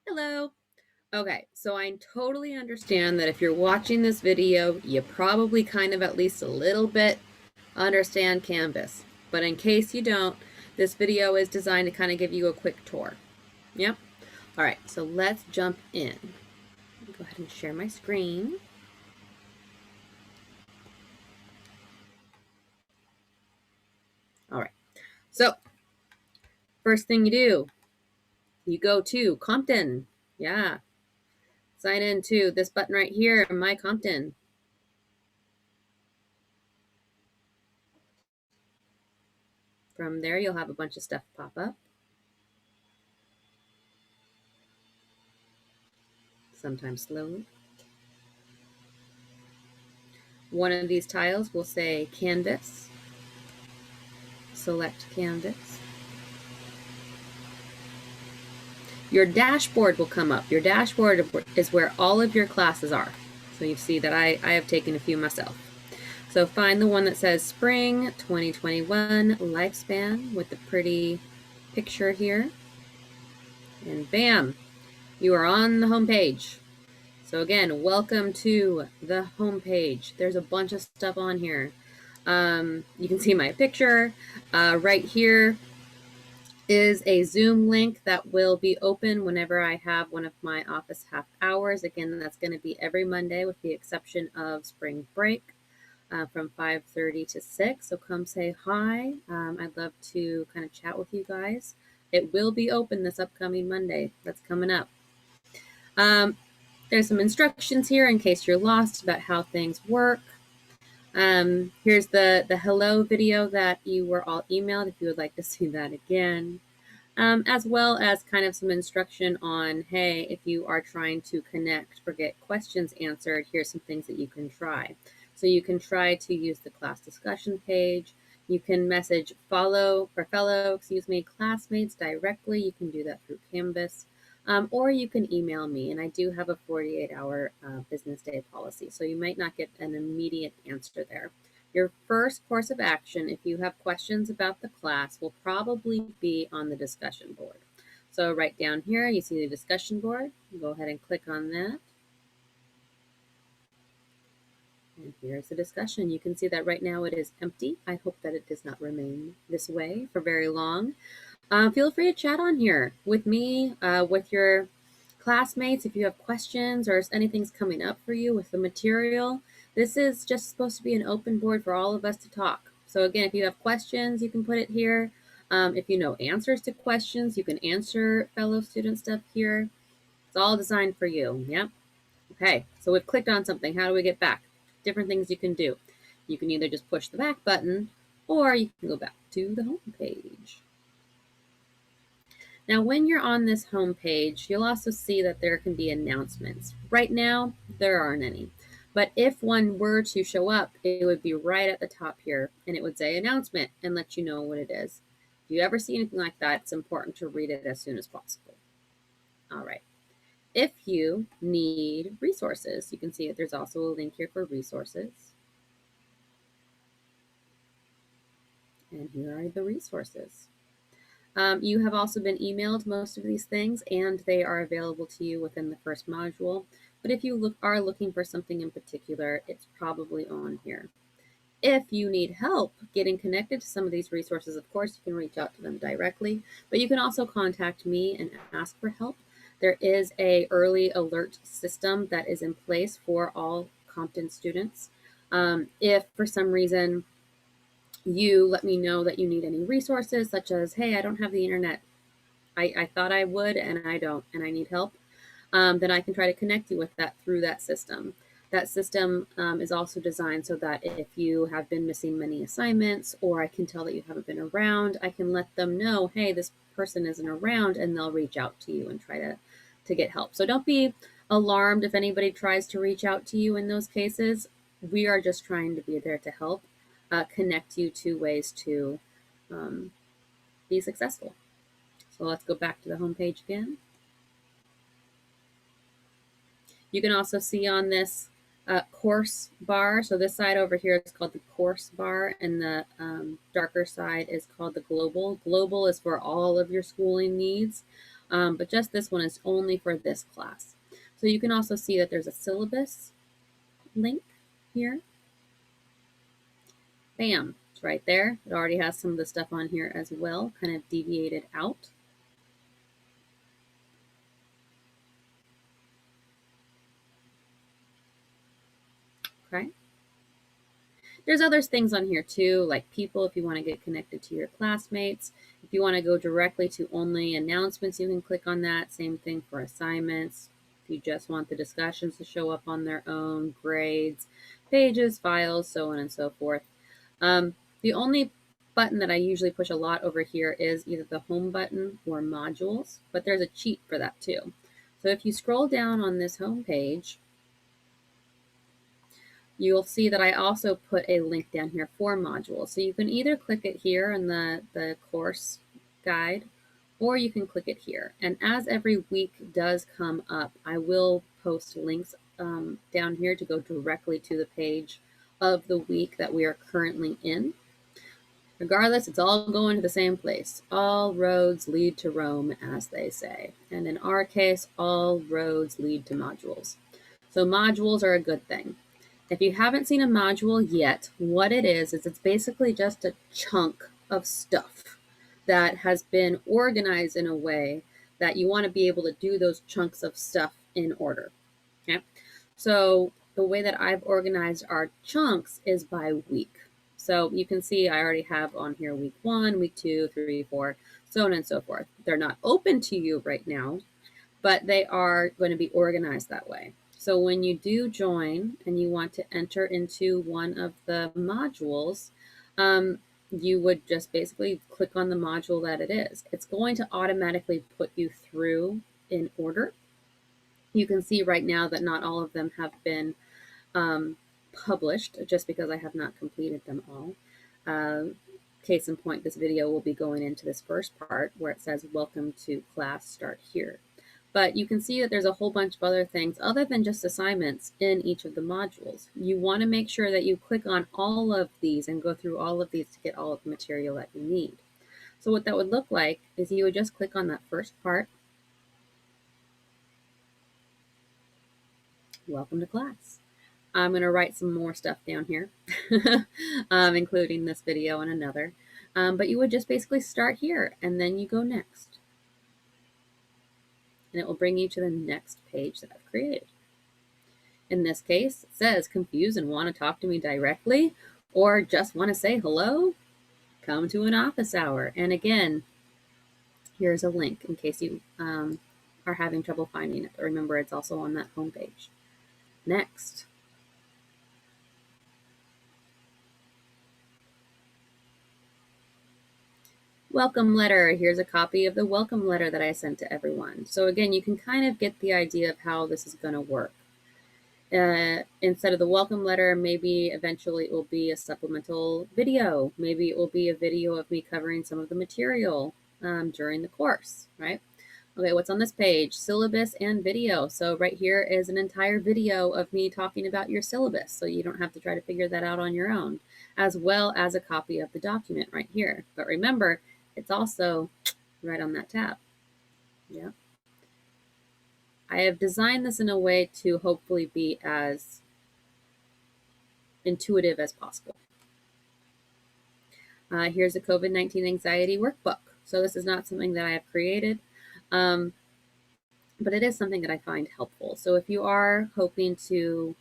Hello. Okay, so I totally understand that if you're watching this video, you probably kind of at least a little bit understand Canvas. But in case you don't, this video is designed to kind of give you a quick tour. Yep. All right, so let's jump in. Go ahead and share my screen. All right, so first thing you do, you go to Compton. Yeah. Sign in to this button right here, My Compton. From there, you'll have a bunch of stuff pop up. Sometimes slowly. One of these tiles will say Canvas. Select Canvas. Your dashboard will come up. Your dashboard is where all of your classes are. So you see that I have taken a few myself. So find the one that says Spring 2021 Lifespan with the pretty picture here. And bam, you are on the home page. So again, welcome to the home page. There's a bunch of stuff on here. You can see my picture right here is a Zoom link that will be open whenever I have one of my office half hours. Again, that's going to be every Monday with the exception of spring break from 5:30 to 6. So come say hi. I'd love to kind of chat with you guys. It will be open this upcoming Monday. That's coming up. There's some instructions here in case you're lost about how things work. Here's the hello video that you were all emailed if you would like to see that again. As well as kind of some instruction on, hey, if you are trying to connect or get questions answered, here's some things that you can try. So you can try to use the class discussion page. You can message fellow classmates directly. You can do that through Canvas. Or you can email me, and I do have a 48-hour business day policy, so you might not get an immediate answer there. Your first course of action, if you have questions about the class, will probably be on the discussion board. So right down here, you see the discussion board. Go ahead and click on that. And here's the discussion. You can see that right now it is empty. I hope that it does not remain this way for very long. Feel free to chat on here with me, with your classmates. If you have questions or if anything's coming up for you with the material, this is just supposed to be an open board for all of us to talk. So again, if you have questions, you can put it here. If you know answers to questions, you can answer fellow student stuff here. It's all designed for you. Yep. Okay, so we've clicked on something. How do we get back? Different things you can do. You can either just push the back button or you can go back to the home page. Now, when you're on this home page, you'll also see that there can be announcements. Right now, there aren't any. But if one were to show up, it would be right at the top here, and it would say announcement and let you know what it is. If you ever see anything like that, it's important to read it as soon as possible. All right. If you need resources, you can see that there's also a link here for resources. And here are the resources. You have also been emailed most of these things, and they are available to you within the first module. But if you are looking for something in particular, it's probably on here. If you need help getting connected to some of these resources, of course, you can reach out to them directly, but you can also contact me and ask for help. There is a early alert system that is in place for all Compton students. If for some reason you let me know that you need any resources, such as, hey, I don't have the internet. I thought I would, and I don't, and I need help, then I can try to connect you with that through that system. That system is also designed so that if you have been missing many assignments, or I can tell that you haven't been around, I can let them know, hey, this person isn't around, and they'll reach out to you and try to get help. So don't be alarmed if anybody tries to reach out to you in those cases. We are just trying to be there to help connect you to ways to be successful. So let's go back to the home page again. You can also see on this course bar, so this side over here is called the course bar, and the darker side is called the global. Global is for all of your schooling needs. but just this one is only for this class. So you can also see that there's a syllabus link here. Bam, it's right there. It already has some of the stuff on here as well, kind of deviated out. Okay. There's other things on here too, like people, if you want to get connected to your classmates. If you want to go directly to only announcements, you can click on that. Same thing for assignments. If you just want the discussions to show up on their own, grades, pages, files, so on and so forth. The only button that I usually push a lot over here is either the home button or modules, but there's a cheat for that too. So if you scroll down on this home page, you'll see that I also put a link down here for modules. So you can either click it here in the course guide, or you can click it here. And as every week does come up, I will post links down here to go directly to the page of the week that we are currently in. Regardless, it's all going to the same place. All roads lead to Rome, as they say. And in our case, all roads lead to modules. So modules are a good thing. If you haven't seen a module yet, what it is it's basically just a chunk of stuff that has been organized in a way that you want to be able to do those chunks of stuff in order. Okay? So the way that I've organized our chunks is by week. So you can see I already have on here week 1, week 2, 3, 4, so on and so forth. They're not open to you right now, but they are going to be organized that way. So when you do join and you want to enter into one of the modules, you would just basically click on the module that it is. It's going to automatically put you through in order. You can see right now that not all of them have been published just because I have not completed them all. Case in point, this video will be going into this first part where it says welcome to class, start here. But you can see that there's a whole bunch of other things other than just assignments in each of the modules. You want to make sure that you click on all of these and go through all of these to get all of the material that you need. So what that would look like is you would just click on that first part. Welcome to class. I'm going to write some more stuff down here, including this video and another. But you would just basically start here and then you go next. And it will bring you to the next page that I've created. In this case, it says confused and want to talk to me directly or just want to say hello, come to an office hour. And again, here's a link in case you are having trouble finding it. But remember, it's also on that homepage. Next. Welcome letter. Here's a copy of the welcome letter that I sent to everyone. So again, you can kind of get the idea of how this is going to work. Instead of the welcome letter, maybe eventually it will be a supplemental video. Maybe it will be a video of me covering some of the material during the course, right? Okay, what's on this page? Syllabus and video. So right here is an entire video of me talking about your syllabus, so you don't have to try to figure that out on your own, as well as a copy of the document right here. But remember, it's also right on that tab. Yeah. I have designed this in a way to hopefully be as intuitive as possible. Here's a COVID-19 anxiety workbook. So this is not something that I have created, but it is something that I find helpful. So if you are hoping to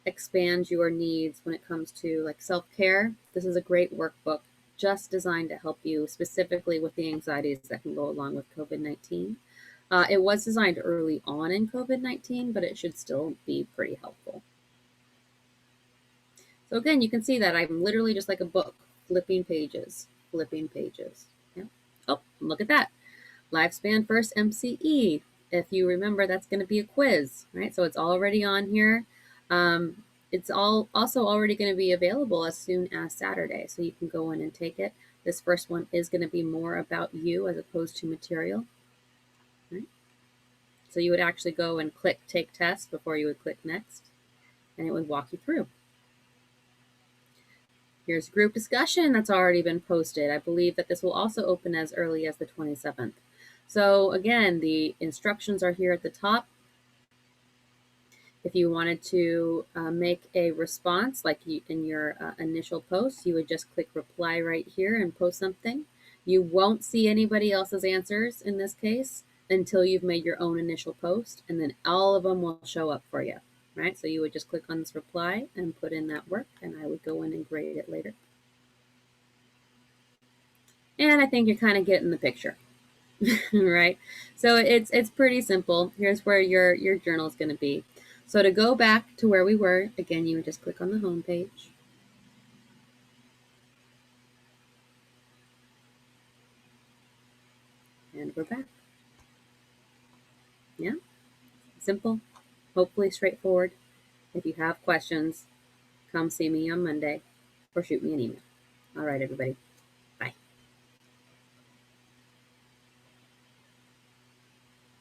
expand your needs when it comes to like self-care, this is a great workbook just designed to help you specifically with the anxieties that can go along with COVID-19. It was designed early on in COVID-19, but it should still be pretty helpful. So again, you can see that I'm literally just like a book, flipping pages, flipping pages. Yeah. Oh, look at that. Lifespan first MCE. If you remember, that's going to be a quiz, right? So it's already on here. It's also already going to be available as soon as Saturday, so you can go in and take it. This first one is going to be more about you as opposed to material. Right? So you would actually go and click take test before you would click next, and it would walk you through. Here's a group discussion that's already been posted. I believe that this will also open as early as the 27th. So again, the instructions are here at the top. If you wanted to make a response, like in your initial post, you would just click reply right here and post something. You won't see anybody else's answers in this case until you've made your own initial post, and then all of them will show up for you, right? So you would just click on this reply and put in that work, and I would go in and grade it later. And I think you're kind of getting the picture. Right? So it's pretty simple. Here's where your journal is going to be. So to go back to where we were, again, you would just click on the home page. And we're back. Yeah, simple, hopefully straightforward. If you have questions, come see me on Monday or shoot me an email. All right, everybody.